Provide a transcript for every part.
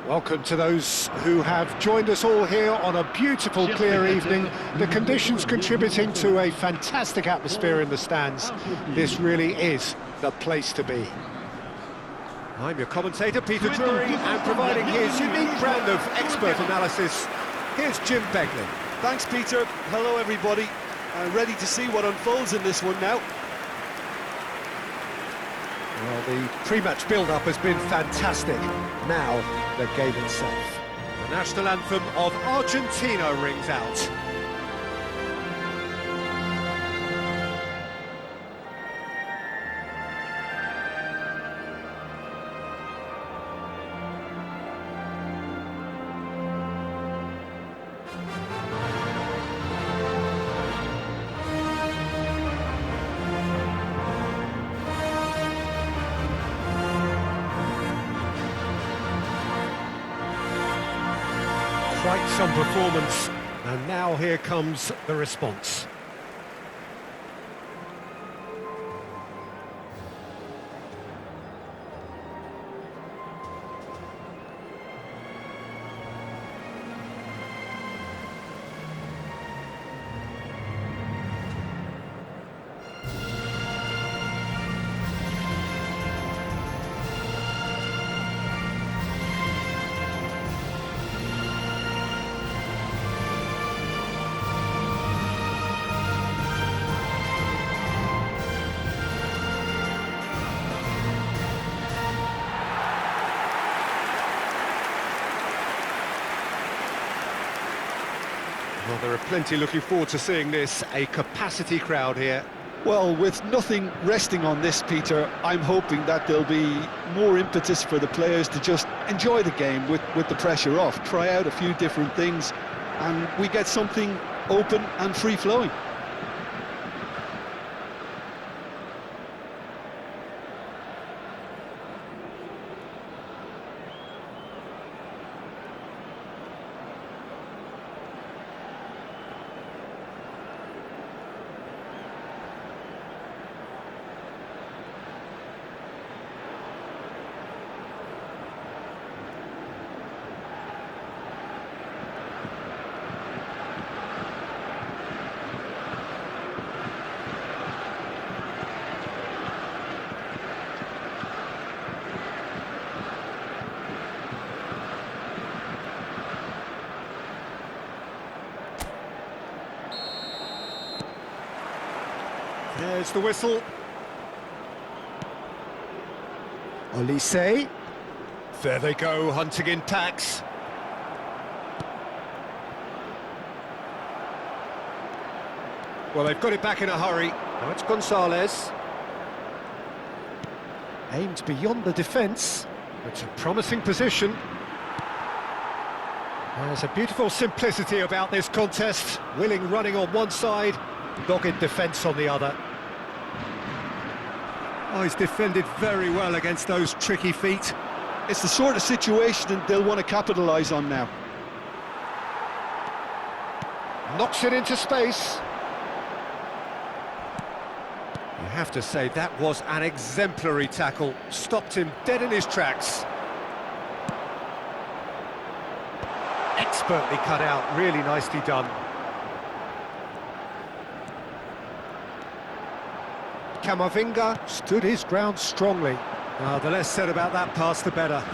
Welcome to those who have joined us all here on a beautiful, clear evening. The conditions contributing to a fantastic atmosphere in the stands. This really is the place to be. I'm your commentator, Peter Drury, and providing his unique brand of expert analysis, here's Jim Beglin. Thanks, Peter. Hello, everybody. Ready to see what unfolds in this one now. Well, the pre-match build-up has been fantastic. Now, the game itself. The national anthem of Argentina rings out. Quite some performance, and now here comes the response. Well, there are plenty looking forward to seeing this, a capacity crowd here. Well, with nothing resting on this, Peter, I'm hoping that there'll be more impetus for the players to just enjoy the game with the pressure off, try out a few different things, and we get something open and free-flowing. There's the whistle. Olise. There they go, hunting in packs. Well, they've got it back in a hurry. Now it's Gonzalez. Aimed beyond the defence. It's a promising position. There's a beautiful simplicity about this contest. Willing running on one side, dogged defence on the other. Oh, he's defended very well against those tricky feet. It's the sort of situation they'll want to capitalise on now. Knocks it into space. You have to say that was an exemplary tackle. Stopped him dead in his tracks. Expertly cut out, really nicely done. Camavinga stood his ground strongly. The less said about that pass, the better.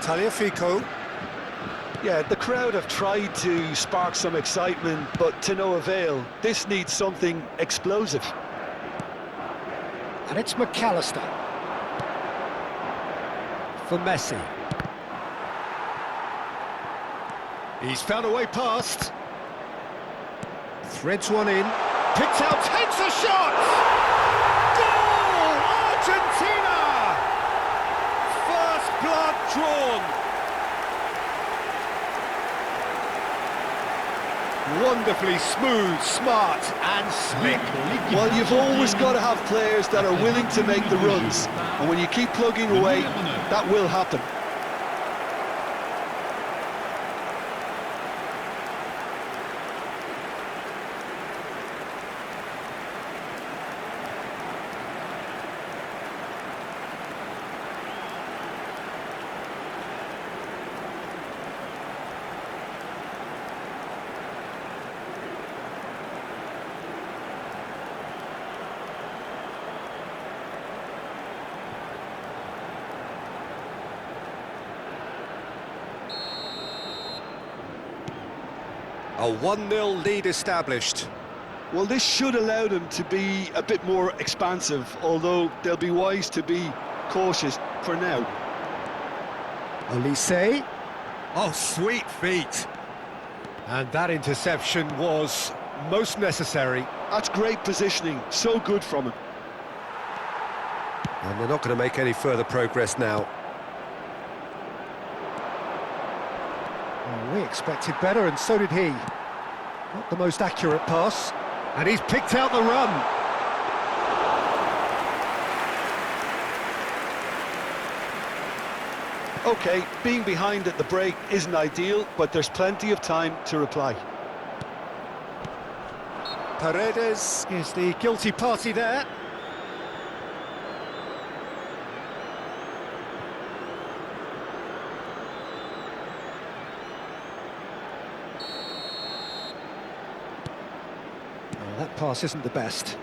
Tagliafico. Yeah, the crowd have tried to spark some excitement, but to no avail. This needs something explosive. And it's McAllister. For Messi. He's found a way past. Threads one in. Picks out, takes a shot! Goal! Argentina! First blood drawn. Wonderfully smooth, smart and slick. Well, you've always got to have players that are willing to make the runs. And when you keep plugging away, that will happen. A 1-0 lead established. Well, this should allow them to be a bit more expansive, although they'll be wise to be cautious for now. Olise. Oh, sweet feet. And that interception was most necessary. That's great positioning, so good from him. And they're not going to make any further progress now. Well, we expected better, and so did he. Not the most accurate pass. And he's picked out the run. OK, being behind at the break isn't ideal, but there's plenty of time to reply. Paredes is the guilty party there. Oh, that pass isn't the best.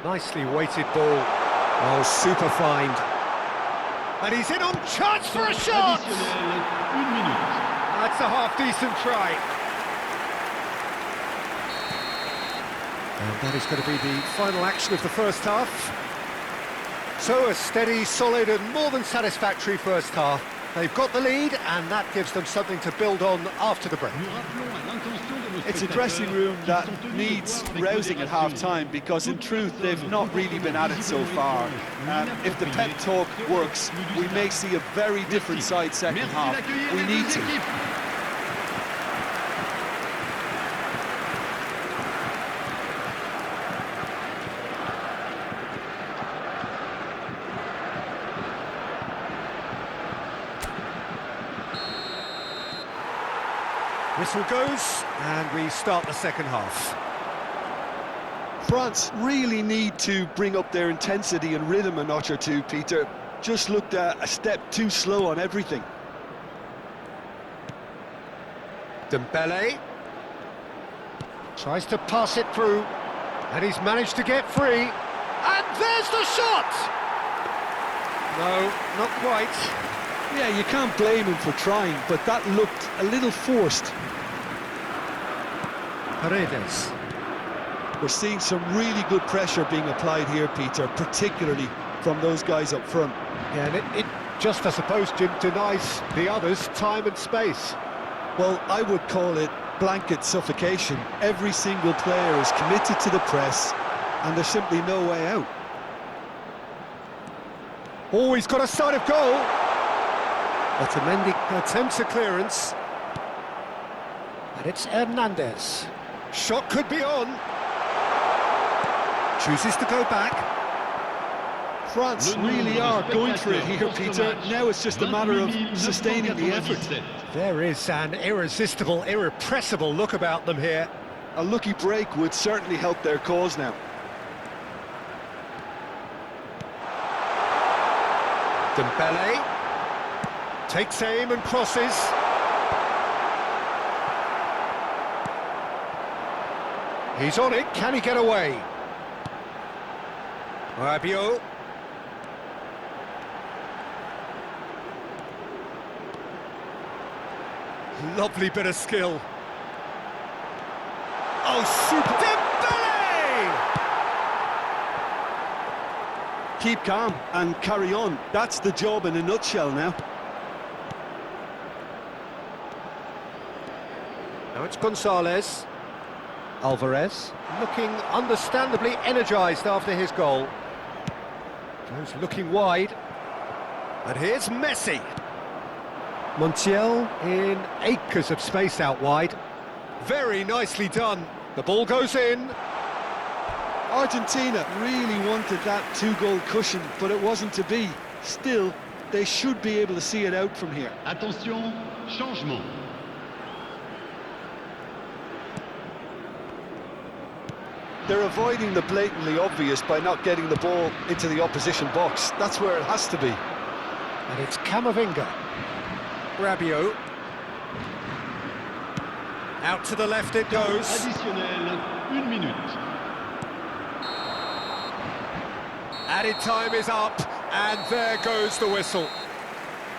Nicely weighted ball. Oh, super find. And he's in on chance for a shot! That's a half-decent try. And that is going to be the final action of the first half. So a steady, solid and more than satisfactory first half. They've got the lead and that gives them something to build on after the break. It's a dressing room that needs rousing at half-time because in truth they've not really been at it so far. If the pep talk works, we may see a very different side second half. We need to. Whistle goes, and we start the second half. France really need to bring up their intensity and rhythm a notch or two, Peter. Just looked a step too slow on everything. Dembele tries to pass it through, and he's managed to get free. And there's the shot! No, not quite. Yeah, you can't blame him for trying, but that looked a little forced. Paredes. We're seeing some really good pressure being applied here, Peter, particularly from those guys up front. Yeah, and it just, I suppose, denies the others time and space. Well, I would call it blanket suffocation. Every single player is committed to the press, and there's simply no way out. Oh, he's got a sight of goal. Otamendi attempts a clearance. And it's Hernandez. Shot could be on. Chooses to go back. France really are going for it here, Peter. Now it's just a matter of sustaining the effort. There is an irresistible, irrepressible look about them here. A lucky break would certainly help their cause now. Dembele takes aim and crosses. He's on it, can he get away? Rabiot. Lovely bit of skill. Oh, super! Dembele! Keep calm and carry on. That's the job in a nutshell now. Now it's Gonzalez. Alvarez, looking understandably energised after his goal. Goes looking wide. And here's Messi. Montiel in acres of space out wide. Very nicely done. The ball goes in. Argentina really wanted that two-goal cushion, but it wasn't to be. Still, they should be able to see it out from here. Attention, changement. They're avoiding the blatantly obvious by not getting the ball into the opposition box. That's where it has to be. And it's Camavinga. Rabiot. Out to the left it goes. Additionnel, 1 minute. Added time is up, and there goes the whistle.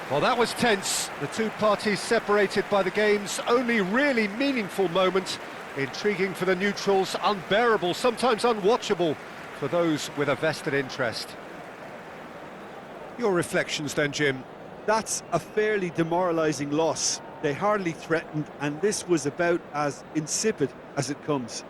Well, that was tense. The two parties separated by the game's only really meaningful moment. Intriguing for the neutrals, unbearable, sometimes unwatchable for those with a vested interest. Your reflections then, Jim? That's a fairly demoralising loss. They hardly threatened, and this was about as insipid as it comes.